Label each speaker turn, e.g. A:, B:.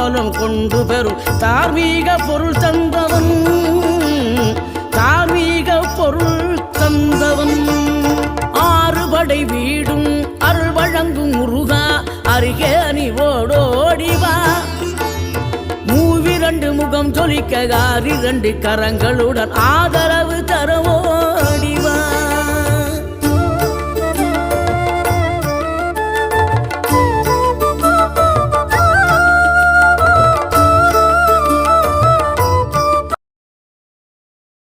A: காலம் கொண்டு பெறும் தார்மீக பொருள் தந்தவன், தார்மீக பொருள் தந்தவன். ஆறுபடை வீடும் அருள் வழங்கும் முருகா அருகே நீ ஓடோடிவா. மூவிரண்டு முகம் ஜொலிக்க 6 கரங்களுடன் ஆதரவு